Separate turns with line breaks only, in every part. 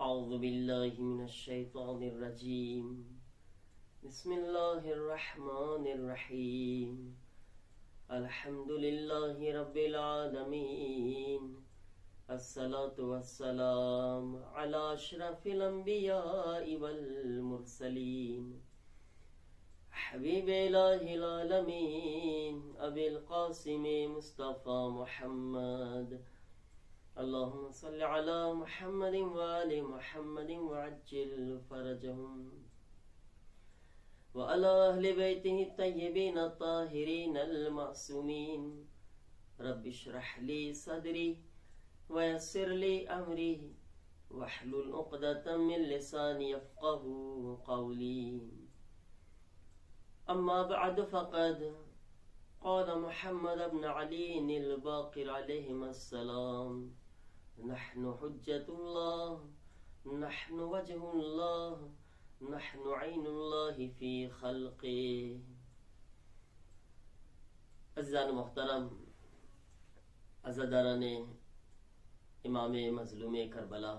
أعوذ بالله من الشيطان الرجيم بسم الله الرحمن الرحيم الحمد لله رب العالمين الصلاة والسلام على أشرف الأنبياء والمرسلين حبيب إله العالمين أبي القاسم مصطفى محمد اللهم صل على محمد وآل محمد وعجل فرجهم وعلى أهل بيته الطيبين الطاهرين المعصومين رب اشرح لي صدري ويسر لي أمري واحلل عقدة من لساني يفقه قولي أما بعد فقد قال محمد بن علي الباقر عليهما السلام نحن حجة الله نحن وجه الله نحن عين الله في خلقه. अज़ीज़ान मोहतरम, अज़ादारान इमाम मज़लूम करबला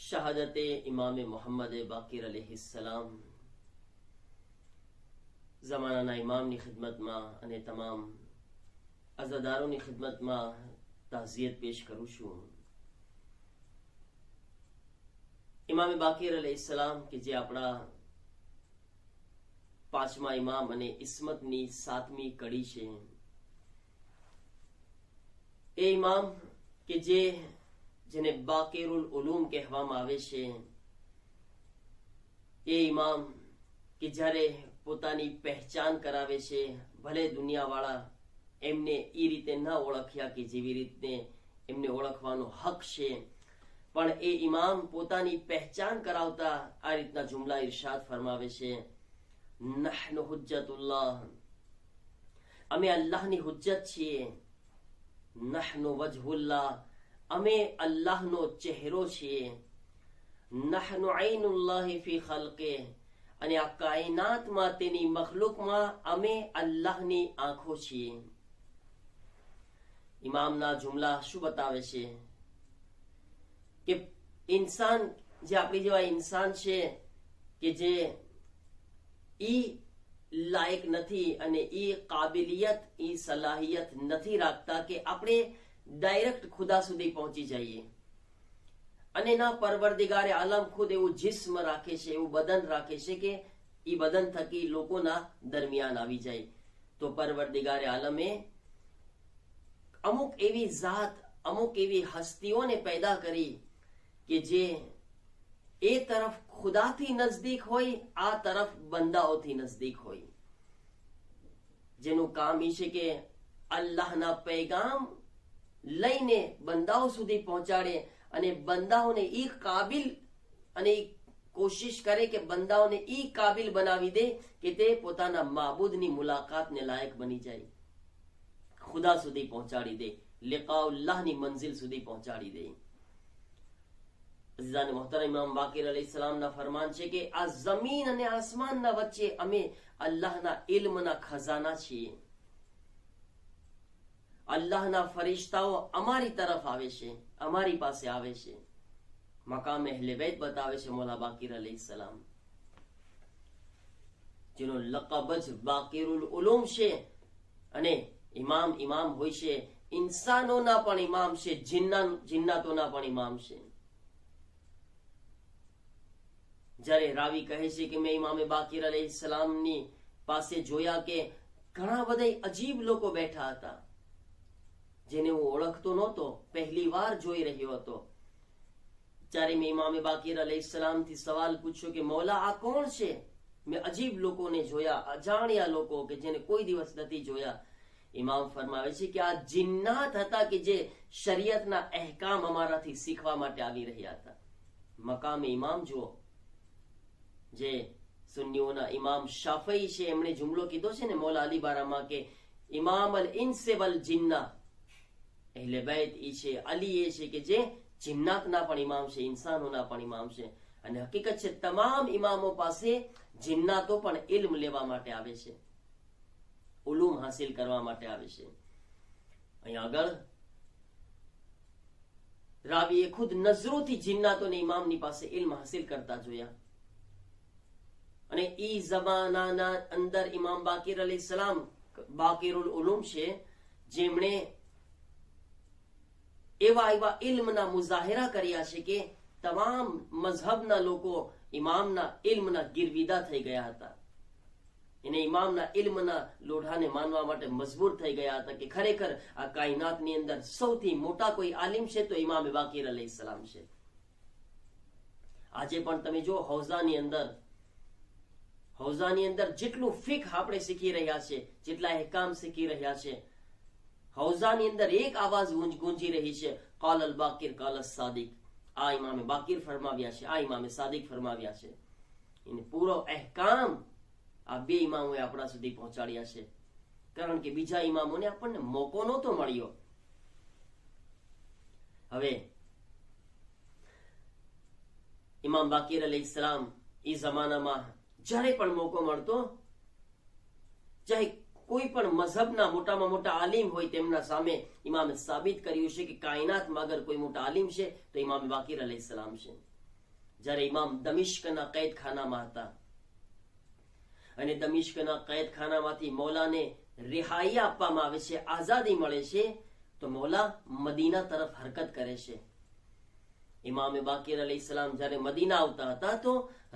शहादत इमाम मोहम्मद बाक़िर अलैहिस्सलाम ज़मानाना इमामनी खिदमतमां अने तमाम अज़ादारोनी खिदमतमां ताज़ियत पेश करूं छुं. इमाम बाक़िर अलैहिस्सलाम के जे आपड़ा पांचमा इमाम अने इस्मतनी सातमी कड़ी छे. ए इमाम के जेने बाक़िरुल उलूम कहेवामां आवे छे, ए इमाम के ज्यारे પોતાની પહેચાન કરાવે છે, ભલે દુનિયાવાળા એમને એ રીતે ન ઓળખ્યા કે જેવી રીતે એમને ઓળખવાનો હક છે, પણ એ ઇમામ પોતાની પહેચાન કરાવતા આ રીતના જુમલા ઇરશાદ ફરમાવે છે, નહ્નુ હુજ્જતુલ્લાહ, અમે અલ્લાહની હુજ્જત છીએ. નહ્નુ વજહુલ્લાહ, અમે અલ્લાહનો ચહેરો છીએ. નહ્નુ ઐનુલ્લાહી ફી ખલ્કિહ, અને આ કાયનાતમાં તેની મખલુકમાં અમે અલ્લાહની આંખો છીએ. ઇમામના જુમલા શું બતાવે છે કે ઇન્સાન જે આપણી જેવા ઇન્સાન છે કે જે ઈ લાયક નથી અને ઈ કાબિલિયત ઈ સલાહિયત નથી રાખતા કે આપણે ડાયરેક્ટ ખુદા સુધી પહોંચી જઈએ. અને ના પરવરદિગારે આલમ ખુદ એવું જિસ્મ રાખે છે, એવું બદન રાખે છે કે ઈ બદન થકી લોકોના દરમિયાન આવી જાય. તો પરવરદિગારે આલમે અમુક એવી જાત, અમુક એવી હસ્તીઓને પેદા કરી કે જે એ તરફ ખુદાથી નજદીક હોય, આ તરફ બંદાઓથી નજદીક હોય. જેનું કામ ઈ છે કે અલ્લાહના પૈગામ લઈને બંદાઓ સુધી પહોંચાડે અને બંદાઓને ઈ કાબિલ અને કોશિશ કરે કે બંદાઓને ઈ કાબિલ બનાવી દે કે તે પોતાના માબૂદની મુલાકાતને લાયક બની જાય, ખુદા સુધી પહોંચાડી દે, લિકાઉલ્લાહની મંઝિલ સુધી પહોંચાડી દે. અઝીઝાન મોહતરમ, ઇમામ બાक़િર अलैहिस्सलामના ફરમાન છે કે આ જમીન અને આસમાનના વચ્ચે અમે અલ્લાહના ઇલ્મના ખજાના છીએ. અલ્લાહના ફરિશ્તાઓ અમારી તરફ આવે છે, અમારી પાસે આવે છે. મકામ અહલે બેત બતાવે છે મૌલા બાक़િર अलैहिस्सलाम, જેનો લक़બ જ બાक़િરુલ ઉલૂમ છે. અને ઇમામ ઇમામ હોય છે, ઇન્સાનોના પણ ઇમામ છે, જિન્નાતોના પણ ઇમામ છે. જ્યારે રાવી કહે છે કે મેં ઇમામે બાक़િર अलैहिस्सलामની પાસે જોયા કે ઘણા બધા અજીબ લોકો બેઠા હતા, જેને હું ઓળખતો નહોતો, પહેલી વાર જોઈ રહ્યો હતો. ત્યારે મેં ઇમામે બાक़િર अलैहिस्सलामથી સવાલ પૂછ્યો કે મૌલા આ કોણ છે? મેં અજીબ લોકોને જોયા, અજાણ્યા લોકો કે જેને કોઈ દિવસ નથી જોયા. ઇમામ ફરમાવે છે કે આ જિન્નાત હતા કે જે શરીયતના અહેકામ અમારાથી શીખવા માટે આવી રહ્યા હતા. મકામે ઇમામ જુઓ, જે સુન્નીઓના ઇમામ શાફઈ છે, એમણે જુમલો કીધો છે ને મૌલા અલી બારામાં કે ઇમામ અલ ઇન્સ વલ જિન્ના, અહલે બેત ઈ છે, અલી એ છે કે જે જિન્નાતના પણ ઇમામ છે, ઇન્સાનોના પણ ઇમામ છે. અને હકીકત છે તમામ ઇમામો પાસે જિન્નાતો પણ ઇલ્મ લેવા માટે આવે છે, ઉલૂમ હાસિલ કરવા માટે આવે છે. અહીં આગળ રાવીએ ખુદ નજરોથી જિન્નાતોને ઇમામની પાસે ઇલ્મ હાસિલ કરતા જોયા. અને ઈ જમાનાના અંદર ઇમામ બાકીર અલૈહિ સલામ બાકીરુલ ઉલુમ છે, જેમણે એવા ઇલ્મના મુઝાહિરા કર્યા છે કે તમામ મઝહબના લોકો ઇમામના ઇલ્મના ગિરવિદા થઈ ગયા હતા. એને ઇમામના ઇલ્મના લોઢાને માનવા માટે મજબૂર થઈ ગયા હતા કે ખરેખર આ કાયનાતની અંદર સૌથી મોટા કોઈ આલિમ છે તો ઇમામ બાકીર અલૈહિ સલામ છે. આજે પણ તમે જો હૌઝાની અંદર જેટલું ફિક આપણે શીખી રહ્યા છે, જેટલા અહેકામ શીખી રહ્યા છે, હૌઝાની અંદર એક આવાજ ગુંજી રહી છે, કાલ અલ બાકીર કાલ અસ સાદિક. આ ઇમામે બાકીર ફરમાવ્યા છે, આ ઇમામે સાદિક ફરમાવ્યા છે. એને પૂરો અહેકામ આ બે ઇમામોએ આપણા સુધી પહોંચાડ્યા છે, કારણ કે બીજા ઇમામોને આપણને મોકો નહોતો મળ્યો. હવે ઇમામ બાકીર અલૈહિસ્સલામ એ જમાનામાં જ્યારે પણ મોકો મળતો, ચાહે કોઈ પણ મઝહબના મોટામાં મોટા આલિમ હોય, તેમના સામે ઇમામે સાબિત કર્યું છે કે કાયનાતમાં અગર કોઈ મોટા આલિમ છે તો ઇમામ બાકીર અલૈહિસ્સલામ છે. જ્યારે ઇમામ દમિશ્કના કૈદખાનામાં હતા અને દમિશ્કના કૈદખાનામાંથી મૌલાને રિહાઈ આપવામાં આવે છે, આઝાદી મળે છે, તો મૌલા મદીના તરફ હરકત કરે છે. ઇમામે બાકીર અલૈહિસ્સલામ જ્યારે મદીના આવતા હતા તો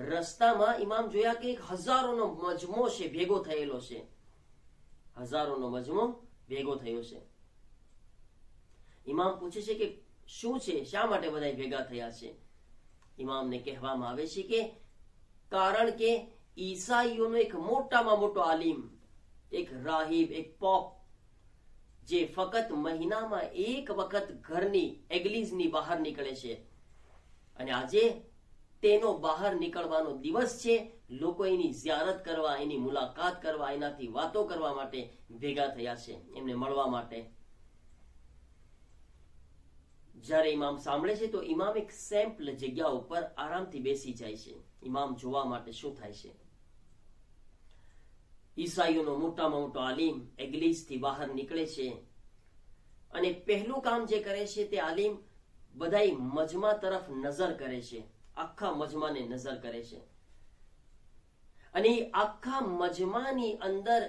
રસ્તામાં ઇમામ જોયા કે એક હજારોનો મજમો છે ભેગો થયેલો છે, હજારોનો મજમો ભેગો થયો છે. ઇમામ પૂછે છે કે શું છે, શા માટે બધા ભેગા થયા છે? ઇમામને કહેવામાં આવે છે કે કારણ કે ઈસાઈઓનો એક મોટામાં મોટો આલિમ, એક રાહિબ, એક પોપ, જે ફક્ત મહિનામાં એક વખત ઘરની એગ્લીઝની બહાર નીકળે છે, અને આજે તેનો બહાર નીકળવાનો દિવસ છે. લોકો એની ઝિયારત કરવા, એની મુલાકાત કરવા, એનાથી વાતો કરવા માટે ભેગા થયા છે, એમને મળવા માટે. જ્યારે ઇમામ સાંભળે છે તો ઇમામ એક સેમ્પલ જગ્યા ઉપર આરામથી બેસી જાય છે, ઇમામ જોવા માટે શું થાય છે. ઈસાઈઓનો મોટામાં મોટો આલિમ એગ્લીસથી બહાર નીકળે છે, અને પહેલું કામ જે કરે છે તે આલિમ બધાય મજમા તરફ નજર કરે છે, આખા મજમાને નજર કરે છે. અને આખા મજમાની અંદર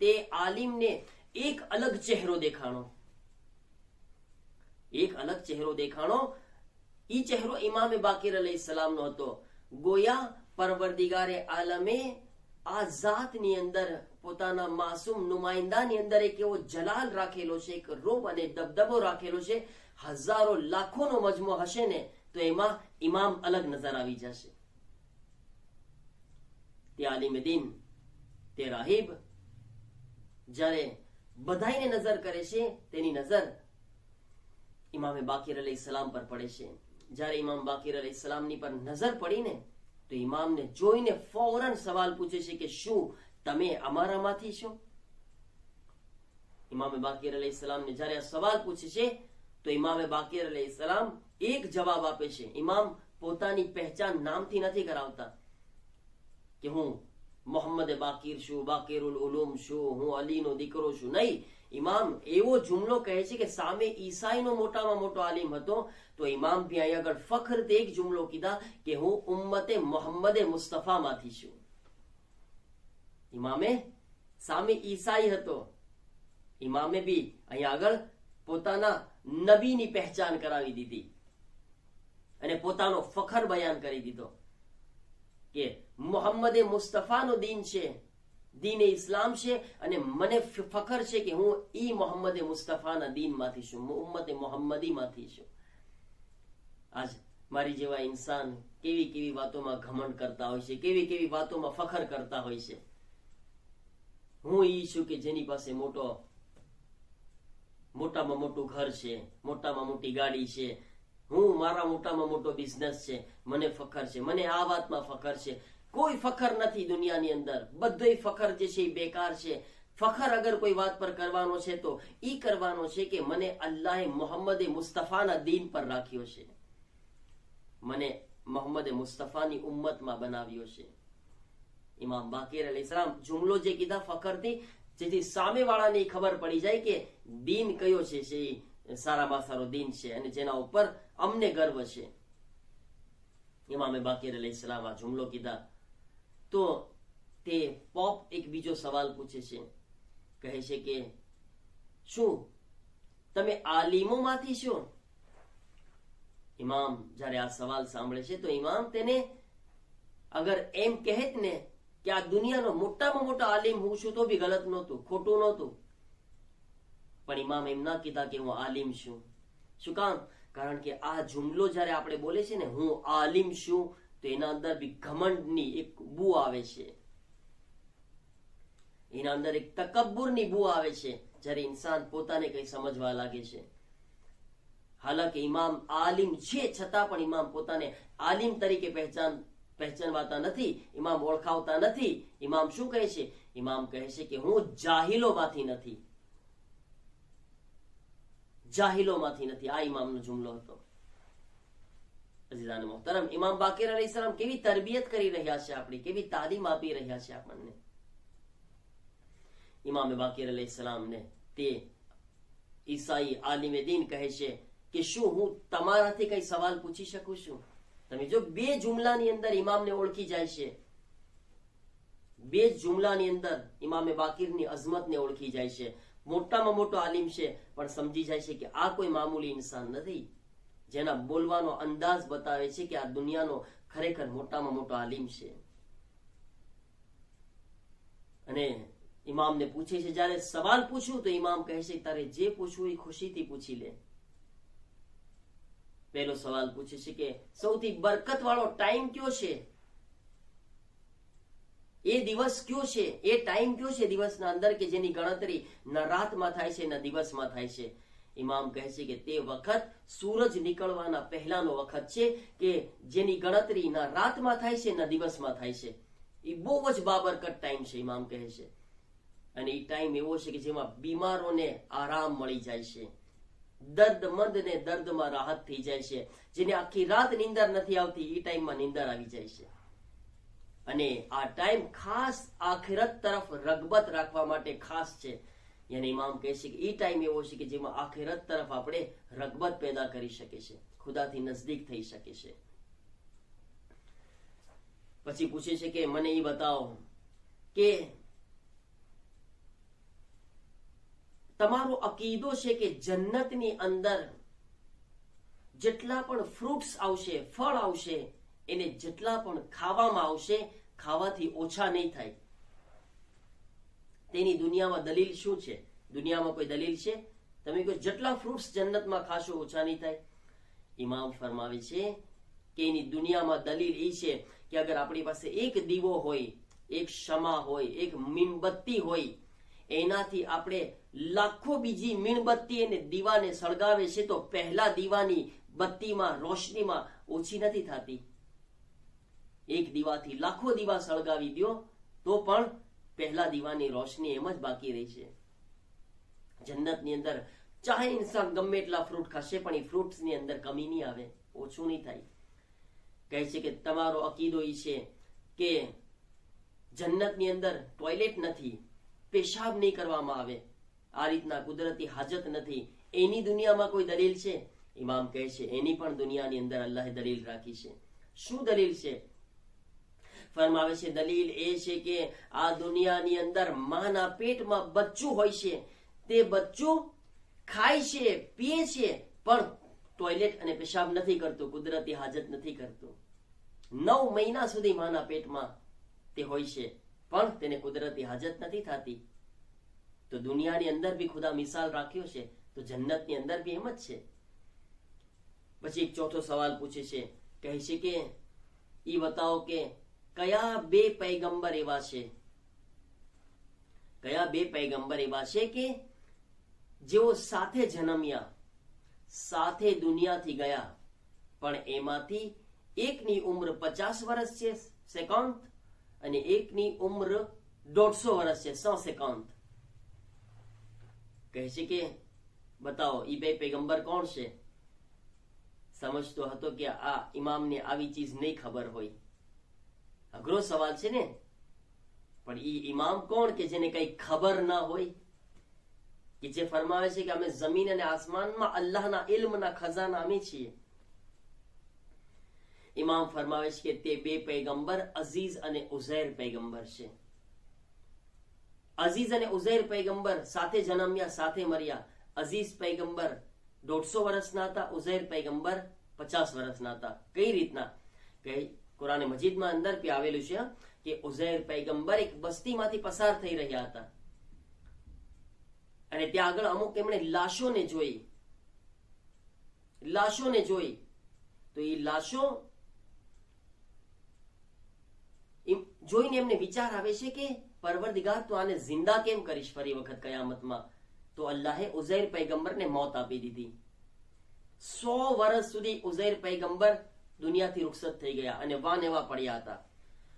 તે આલિમને એક અલગ ચહેરો દેખાણો, એક અલગ ચહેરો દેખાણો. ઈ ચહેરો ઇમામે બાકીર અલૈહિસ્સલામનો હતો. ગોયા પરવરદિગારે આલમે આ ઝાતની અંદર પોતાના માસૂમ નુમાઇંદાની અંદર એક એવો જલાલ રાખેલો છે, એક રોબ અને દબદબો રાખેલો છે. હજારો લાખોનો મજમો હશે ને તો એમાં ઇમામ અલગ નજર આવી જશે. તે આલિમ દીન, તે રાહિબ જ્યારે બધાયને નજર કરે છે, તેની નજર ઇમામે બાકીર અલૈહિસ્સલામ પર પડે છે. જ્યારે ઇમામ બાકીર અલૈહિસ્સલામની પર નજર પડીને તો ઇમામને જોઈને ફૌરન સવાલ પૂછે છે કે શું તમે અમારામાંથી છો? ઇમામે બાકીર અલૈહિસ્સલામને જ્યારે આ સવાલ પૂછે છે તો ઇમામે બાકીર અલૈહિસ્સલામ એક જવાબ આપે છે. ઇમામ પોતાની પહેચાન નામથી નથી કરાવતા કે હું મોહમ્મદ બાકીર છું, બાકીરુલ ઉલુમ છું, હું અલીનો દીકરો છું. નહીં, ઇમામ એવો જુમલો કહે છે કે સામે ઈસાઈનો મોટામાં મોટો આલિમ હતો તો ઇમામ ભી અહીં આગળ ફખરથી એક જુમલો કીધા કે હું ઉમ્મતે મોહમ્મદે મુસ્તફામાંથી છું. ઇમામે સામે ઈસાઈ હતો, ઇમામે બી અહીં આગળ પોતાના નબીની પહેચાન કરાવી દીધી અને પોતાનો ફખર બયાન કરી દીધો કે મોહમ્મદે મુસ્તફાનો દીન છે, દીને ઇસ્લામ છે, અને મને ફખર છે કે હું ઈ મોહમ્મદે મુસ્તફાના દીનમાંથી છું, ઉમ્મતે મોહમ્મદીમાંથી છું. આજ મારી જેવા ઇન્સાન કેવી કેવી વાતોમાં ઘમંડ કરતા હોય છે, કેવી કેવી વાતોમાં ફખર કરતા હોય છે. હું ઈ છું કે જેની પાસે મોટામાં મોટું ઘર છે, મોટામાં મોટી ગાડી છે, હું મારા મોટામાં મોટો બિઝનેસ છે, મને ફખર છે, મને આ વાતમાં ફખર છે. કોઈ ફખર નથી દુનિયાની અંદર, બધોય ફખર જે છે એ બેકાર છે. ફખર અગર કોઈ વાત પર કરવાનો છે તો ઈ કરવાનો છે કે મને અલ્લાહે મોહમ્મદે મુસ્તફાના દીન પર રાખ્યો છે, મને મોહમ્મદે મુસ્તફાની ઉમ્મતમાં બનાવ્યો છે. ઇમામ બાકીર અલૈહિસ્સલામ જુમલો જે કીધા ફખરથી, જેથી સામેવાળાને ખબર પડી જાય કે દીન કયો છે, સારામાં સારો દિન છે અને જેના ઉપર અમને ગર્વ છે. ઇમામે બાકીર અલૈહિસ્સલામ આ જુમલો કીધા તો તે પોપ એક બીજો સવાલ પૂછે છે. કહે છે કે શું તમે આલિમોમાંથી છો? ઇમામ જ્યારે આ સવાલ સાંભળે છે તો ઇમામ તેને અગર એમ કહેત ને કે આ દુનિયાનો મોટામાં મોટો આલિમ હું છું તો બી ગલત નહોતું, ખોટું નહોતું. પણ ઇમામ એમ ના કીધા કે હું આલિમ છું. શું કામ? કારણ કે આ જુમલો જ્યારે આપણે બોલે છે ને હું આલિમ છું તો એના અંદર બી ઘમંડની એક બુ આવે છે, એના અંદર એક તકબ્બુરની બુ આવે છે જ્યારે ઇન્સાન પોતાને કઈ સમજવા લાગે છે. હાલાકી ઇમામ આલિમ છે છતાં પણ ઇમામ પોતાને આલિમ તરીકે પહેચાનવાતા નથી, ઇમામ ઓળખાવતા નથી. ઇમામ શું કહે છે? ઇમામ કહે છે કે હું જાહિલોમાંથી નથી, જાહિલોમાંથી નથી. આ ઇમામનો જુમલો હતો. અઝીઝાન મોહતરમ, ઇમામ બાકીર અલૈહિસ્સલામ કેવી તરબિયત કરી રહ્યા છે આપણી, કેવી તાલીમ આપી રહ્યા છે આપણને. ઇમામ બાકીર અલૈહિસ્સલામને તે ઈસાઈ આલિમે દીન કહે છે કે શું હું તમારાથી કઈ સવાલ પૂછી શકું છું? તમે જો બે જુમલાની અંદર ઇમામને ઓળખી જાય છે, બે જુમલાની અંદર ઇમામે બાકીરની અઝમતને ઓળખી જાય છે. મોટામાં મોટો આલિમ છે પણ સમજી જાય છે કે આ કોઈ મામૂલી ઇન્સાન નથી, જેના બોલવાનો અંદાજ બતાવે છે કે આ દુનિયાનો ખરેખર મોટામાં મોટો આલિમ છે. અને ઇમામને પૂછે છે, જ્યારે સવાલ પૂછું તો ઇમામ કહે છે તારે જે પૂછવું એ ખુશીથી પૂછી લે. પહેલો સવાલ પૂછે છે કે સૌથી બરકત વાળો ટાઈમ કયો છે? એ દિવસ કયો છે? એ ટાઈમ કયો છે દિવસના અંદર કે જેની ગણતરી ન રાતમાં થાય છે ન દિવસમાં થાય છે? ઇમામ કહે છે કે તે વખત સૂરજ નીકળવાના પહેલાનો વખત છે કે જેની ગણતરી ન રાતમાં થાય છે ન દિવસમાં થાય છે. એ બહુ જ બાબરકત ટાઈમ છે, ઇમામ કહે છે. અને એ ટાઈમ એવો છે કે જેમાં બીમારોને આરામ મળી જાય છે, દર્દમંદને દર્દમાં રાહત થઈ જાય છે. જેને આખી રાત નીંદર નથી આવતી એ ટાઈમમાં નીંદર આવી જાય છે. અને આ ટાઈમ ખાસ આખિરત તરફ રગબત રાખવા માટે ખાસ છે. યાની ઇમામ કહે છે કે એ ટાઈમ એવો છે કે જેમાં આખિરત તરફ આપણે રગબત પેદા કરી શકે છે, ખુદાથી નજદીક થઈ શકે છે. પછી પૂછે છે કે મને એ બતાવો કે તમારો અકીદો છે કે જન્નતની અંદર જેટલા પણ ફ્રૂટ્સ આવશે, ફળ આવશે, એને જેટલા પણ ખાવામાં આવશે ખાવાથી ઓછા નહીં થાય. તેની દુનિયામાં દલીલ શું છે? દુનિયામાં કોઈ દલીલ છે? તમે કહો જેટલા ફ્રૂટ્સ જન્નતમાં ખાશો ઓછા નહીં થાય. ઇમામ ફરમાવે છે કે એની દુનિયામાં દલીલ એ છે કે અગર આપણી પાસે એક દીવો હોય, એક શમા હોય, એક મીણબત્તી હોય, એનાથી આપણે લાખો બીજી મીણબત્તી અને દીવાને સળગાવે છે તો પહેલા દીવાની બત્તીમાં રોશનીમાં ઓછી નથી થતી. એક દીવાથી લાખો દીવા સળગાવી દો તો પણ પહેલા દીવાની રોશની એમ જ બાકી રહી છે. જન્નતની અંદર ચાહે ઇન્સાન ગમે એટલા ફ્રૂટ ખાશે પણ એ ફ્રૂટ્સની અંદર કમી નહીં આવે, ઓછું નહીં થાય. કહે છે કે તમારો અકીદો એ છે કે જન્નતની અંદર ટોયલેટ નથી, પેશાબ નહીં કરવામાં આવે, આ રીતના કુદરતી હાજત નથી. એની દુનિયામાં કોઈ દલીલ છે? ઇમામ કહે છે એની પણ દુનિયાની અંદર અલ્લાહે દલીલ રાખી છે. શું દલીલ છે? ફરમાવે છે દલીલ એ છે કે આ દુનિયાની અંદર માના પેટમાં બચ્ચું હોય છે, તે બચ્ચું ખાય છે, પીએ છે, પણ ટોયલેટ અને પેશાબ નથી કરતું, કુદરતી હાજત નથી કરતું. 9 મહિના સુધી માના પેટમાં તે હોય છે પણ તેને કુદરતી હાજત નથી થતી. તો દુનિયાની અંદર બી ખુદા મિસાલ રાખ્યો છે, તો જન્નતની અંદર બી એમ જ છે. પછી એક ચોથો સવાલ પૂછે છે, કહે છે કે ઈ બતાવો કે કયા બે પૈગંબર એવા છે, કયા બે પૈગંબર એવા છે કે જેઓ સાથે જન્મ્યા, સાથે દુનિયાથી ગયા, પણ એમાંથી એકની ઉંમર 50 વર્ષ છે સેકન્ડ અને એકની ઉંમર 150 વર્ષ છે 100 સેકન્ડ. કહે છે કે બતાવો ઈ બે પૈગંબર કોણ છે? સમજતો હતો કે આ ઇમામને આવી ચીજ નહીં ખબર હોય. અઘરો સવાલ છે ને, પણ ઈ ઇમામ કોણ કે જેને કઈ ખબર ના હોય? કે જે ફરમાવે છે કે અમે જમીન અને આસમાનમાં અલ્લાહના ઇલ્મના ખજાના અમે છીએ. ઇમામ ફરમાવે છે કે તે બે પૈગંબર અઝીઝ અને ઉઝૈર પૈગંબર છે. અઝીઝ અને ઉઝૈર પૈગંબર સાથે જન્મ્યા, સાથે મર્યા. અઝીઝ પૈગંબર 150 વર્ષના હતા, ઉઝૈર પૈગંબર 50 વર્ષના હતા. કઈ રીતના? કે કુરાન મજીદમાં અંદર પણ આવેલું છે કે ઉઝૈર પૈગંબર એક બસ્તીમાંથી પસાર થઈ રહ્યા હતા અને ત્યાં આગળ અમુક એમણે લાશોને જોઈ. તો એ લાશો જોઈને એમને વિચાર આવે છે કે પરવરદિગાર તો આને જિંદા કેમ કરીશ ફરી વખત કયામતમાં? તો અલ્લાહે ઉઝૈર પૈગંબરને મોત આપી દીધી. 100 વર્ષ સુધી ઉઝૈર પૈગંબર દુનિયાથી રૂખસત થઈ ગયા અને વાનેવા પડ્યા હતા.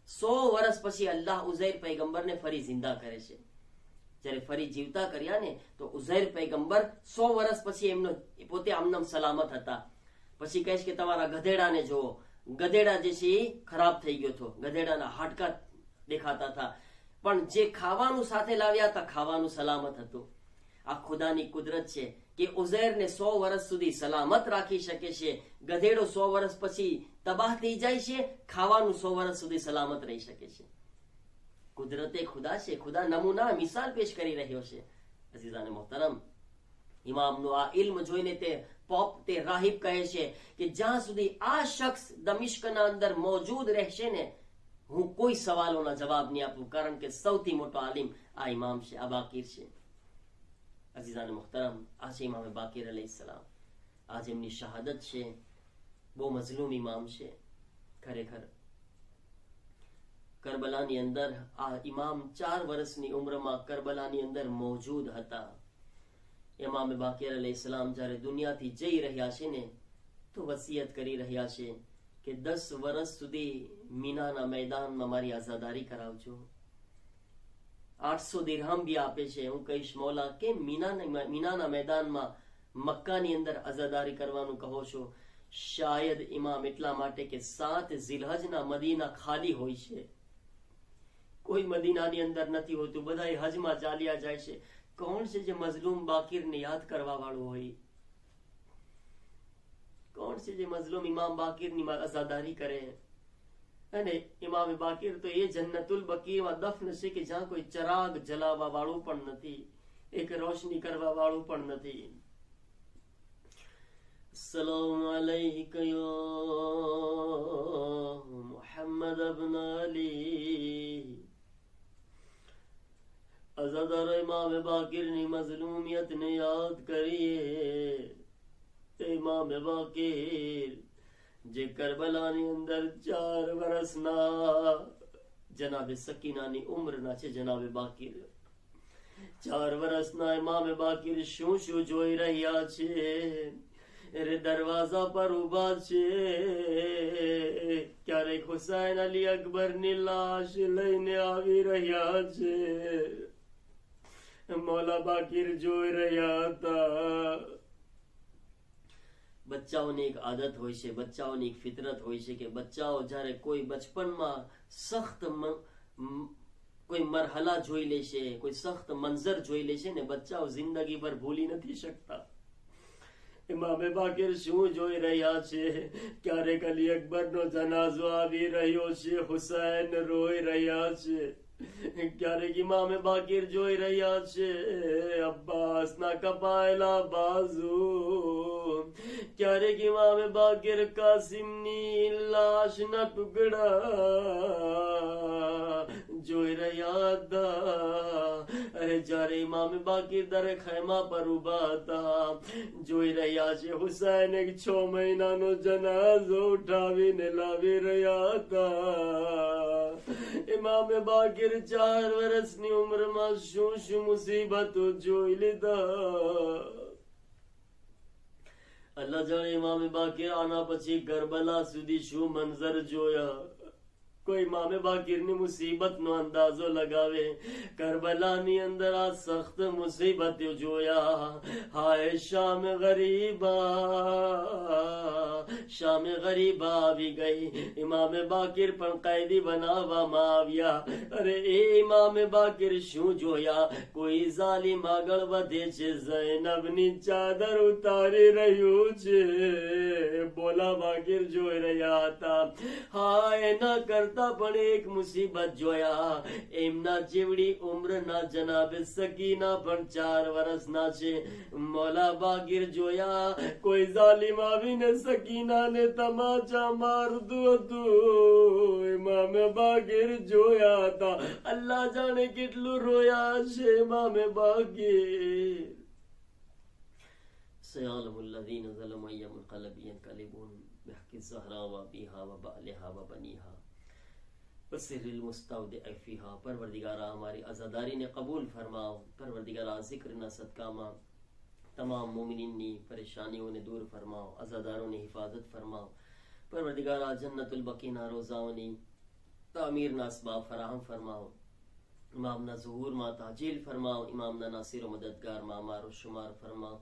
100 વર્ષ પછી અલ્લાહ ઉઝૈર પૈગંબરને ફરી જિંદા કરે છે. જ્યારે ફરી જીવતા કર્યા ને તો ઉઝૈર પૈગંબર 100 વર્ષ પછી એમનો પોતે આમનામ સલામત હતા. પછી કહેશ કે તમારા ગધેડાને જુઓ. ગધેડા જે છે એ ખરાબ થઈ ગયો હતો, ગધેડાના હાડકા દેખાતા હતા, પણ જે ખાવાનું સાથે લાવ્યા હતા ખાવાનું સલામત હતું. આ ખુદાની કુદરત છે કે ઉઝૈરને 100 વર્ષ સુધી સલામત રાખી શકે છે. ગધેડો 100 વર્ષ પછી તબાહ થઈ જાય છે, ખાવાનું 100 વર્ષ સુધી સલામત રહી શકે છે. કુદરતે ખુદા છે. ખુદા નમૂના મિસાલ પેશ કરી રહ્યો છે. અઝીઝાને મોહતરમ, ઇમામનો આ ઇલ્મ જોઈને તે રાહિબ કહે છે કે જ્યાં સુધી આ શખ્સ દમિશ્કના અંદર મોજૂદ રહેશે ને, હું કોઈ સવાલોના જવાબ નહીં આપું, કારણ કે સૌથી મોટો આલિમ આ ઇમામ છે, આ બાકીર છે. અઝીઝાને મુહતરમ, આ છે ઇમામ બાકીર અલૈહિસ્સલામ. આજ એમની શહાદત છે. બહુ મઝલૂમ ઇમામ છે ખરેખર. કરબલાની અંદર આ ઇમામ 4 વર્ષની ઉંમરમાં કરબલાની અંદર મોજૂદ હતા. ઇમામ બાકીર અલૈહિસ્સલામ જ્યારે દુનિયાથી જઈ રહ્યા છે ને તો વસિયત કરી રહ્યા છે કે 10 વર્ષ સુધી મીનાના મેદાનમાં મારી આઝાદારી કરાવજો. 800 દિરહમ બી આપે છે. હું કહીશ મૌલા કે મીનાના મેદાનમાં મક્કાની અંદર આઝાદારી કરવાનું કહો છો? શાયદ ઇમામ એટલા માટે કે 7 ઝિલહજના મદીના ખાલી હોય છે, કોઈ મદીનાની અંદર નથી હોતું, બધા હજમાં ચાલ્યા જાય છે. કોણ છે જે મઝલૂમ બાકીરને યાદ કરવા વાળું હોય? કોણ છે જે મઝલૂમ ઇમામ બાકીરની આઝાદારી કરે? અને ઇમામ બાકીર તો એ જન્નતુલ બકીમાં દફન છે કે જ્યાં કોઈ ચરાગ જલાવવા વાળું પણ નથી, એક રોશની કરવા વાળું પણ નથી. સલામ અલૈકા યા મુહમ્મદ ઇબ્ન અલી. અઝાદાર ઇમામ બાકીરની મઝલૂમિયતને યાદ કરીએ. ઇમામ બાકીર જે કરબલાની અંદર 4 વર્ષના જનાબે સકીનાની ઉંમરના છે. જનાબે બાકીર 4 વર્ષના ઇમામ બાકીર શું શું જોઈ રહ્યા છે? દરવાજા પર ઉભા છે. ક્યારેક હુસૈન અલી અકબરની લાશ લઈને આવી રહ્યા છે. મૌલા બાકીર જોઈ રહ્યા હતા. બચ્ચાઓની એક આદત હોય છે, બચ્ચાઓની એક ફિતરત હોય છે કે બચ્ચાઓ જ્યારે કોઈ બચપનમાં સખ્ત કોઈ મરહલા જોઈ લે છે, કોઈ સખ્ત મંઝર જોઈ લે છે ને, બચ્ચાઓ જિંદગી ભર ભૂલી નથી શકતા. ઇમામ બાકીર શું જોઈ રહ્યા છે? ક્યારેક અલી અકબરનો જનાઝો આવી રહ્યો છે, હુસૈન રોઈ રહ્યા છે. ક્યારેક ઇમામ બાકીર જોઈ રહ્યા છે અબ્બાસના કપાયેલા બાજુ. ક્યારેક ઇમામ બાકીર કાસિમની લાશના ટુકડા જોઈ રહ્યા હતા. અરે જ્યારે ઇમામ બાકીર દર ખૈમા પર ઉભા હતા, જોઈ રહ્યા છે હુસૈન એક 6 મહિનાનો જનાઝો ઉઠાવીને લાવી રહ્યા હતા. ઇમામ બાકીર 4 વર્ષની ઉંમરમાં શું શું મુસીબતો જોઈ લીધા. અલ્લાહ જાણે ઇમામ બાકીર આના પછી કરબલા સુધી શું મંઝર જોયા. કોઈ ઇમામ બાકીરની મુસીબતનો અંદાજો લગાવે. કરબલાની અંદર આ સખ્ત મુસીબતો જોયા. હાય શામ ગરીબા, शाम गरीबा આવી ગઈ. ઇમામે બાકિર પણ कैदी બનાવવામાં આવ્યા. અરે એ ઇમામે બાકિર શું જોયા? કોઈ ઝાલિમ આગળ વધે છે, ઝૈનબની ચાદર ઉતારી રહ્યું છે. બોલા બાકિર જોઈ રહ્યા હતા. હા, એના કરતા પણ એક મુસીબત જોયા. એમના જેવડી ઉંમરના જનાબે સકીના પણ 4 વર્ષના છે. મોલા બાકિર જોયા કોઈ ઝાલિમ આવીને સકીનાને તમાચા મારતું હતું. ઇમામે બાકિર જોયા હતા. અલ્લાહ જાણે કેટલું રોયા છે ઇમામે બાકિર. سيعلم الذين ظلموا أي منقلب ينقلبون بحق الزهراء وأبيها وبعلها وبنيها وسر المستودع فيها. परवरदिगारा हमारी आज़ादारी ने कबूल फरमाओ. परवरदिगारा ज़िक्र सदका में तमाम मोमिनीनी परेशानियों ने दूर फरमाओ. आज़ादारों ने हिफाजत फरमाओ. परवरदिगारा जन्नतुल बकीना रोज़ाओनी तामीरना असबाब फराहम फरमाओ. इमामना ज़ुहूर मा ताजील फरमाओ. इमामना नासिर व मददगार मा मारो शुमार फरमाओ.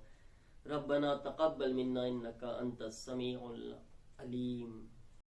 रब्बना तक़ब्बल मिन्ना इन्नका अंतस समीउल अलीम.